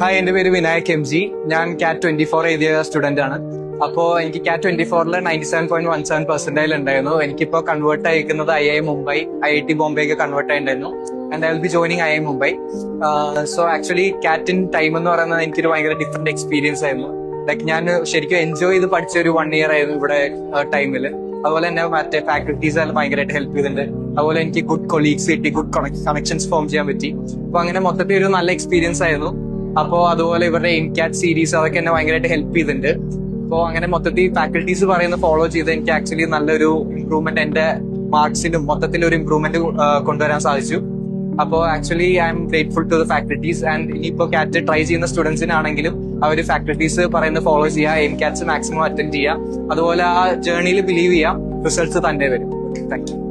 Hi, എന്റെ പേര് Vinayak M G. ഞാൻ കാറ്റ് 24 എഴുതിയ സ്റ്റുഡന്റ് ആണ്. അപ്പോ എനിക്ക് കാറ്റ് 24 97.17% ഉണ്ടായിരുന്നു. എനിക്കിപ്പോ കൺവേർട്ട് അയക്കുന്നത് IIM മുംബൈ, IIT ബോംബെക്ക് കൺവേർട്ട് ആയിട്ടുണ്ടായിരുന്നു. And I will be joining IIM Mumbai. So actually കാറ്റിൻ ടൈം എന്ന് പറയുന്നത് എനിക്കൊരു ഭയങ്കര ഡിഫറെന്റ് എക്സ്പീരിയൻസ് ആയിരുന്നു. ലൈക്ക് ഞാൻ ശരിക്കും എൻജോയ് ചെയ്ത് പഠിച്ച ഒരു 1 ഇയർ ആയിരുന്നു ഇവിടെ ടൈമിൽ. അതുപോലെ തന്നെ മറ്റേ ഫാക്കൽറ്റീസ് എല്ലാം ഭയങ്കരമായിട്ട് ഹെൽപ്പ് ചെയ്തിട്ടുണ്ട്. അതുപോലെ എനിക്ക് ഗുഡ് കൊളീഗ്സ് കിട്ടി, ഗുഡ് കണക്ഷൻസ് ഫോം ചെയ്യാൻ പറ്റി. അപ്പൊ അങ്ങനെ മൊത്തത്തിൽ ഒരു നല്ല എക്സ്പീരിയൻസ് ആയിരുന്നു. അപ്പോ അതുപോലെ ഇവരുടെ ഇൻകാറ്റ് സീരീസ് അതൊക്കെ എന്നെ ഭയങ്കരമായിട്ട് ഹെൽപ്പ് ചെയ്തിട്ടുണ്ട്. അപ്പോൾ അങ്ങനെ മൊത്തത്തിൽ ഫാക്കൽറ്റീസ് പറയുന്ന ഫോളോ ചെയ്ത് എനിക്ക് ആക്ച്വലി നല്ലൊരു ഇംപ്രൂവ്മെന്റ് എന്റെ മാർക്സിലും മൊത്തത്തിലൊരു ഇംപ്രൂവ്മെന്റ് കൊണ്ടുവരാൻ സാധിച്ചു. അപ്പോൾ actually I am grateful to the faculties. And ഇനിയിപ്പോ കാറ്റ് ട്രൈ ചെയ്യുന്ന സ്റ്റുഡൻസിനാണെങ്കിലും അവർ ഫാക്കൽറ്റീസ് പറയുന്ന ഫോളോ ചെയ്യുക, എം കാറ്റ്സ് മാക്സിമം അറ്റൻഡ് ചെയ്യുക. അതുപോലെ ആ ജേർണിയിൽ ബിലീവ് ചെയ്യുക, റിസൾട്ട്സ് തന്നെ വരും. Thank U.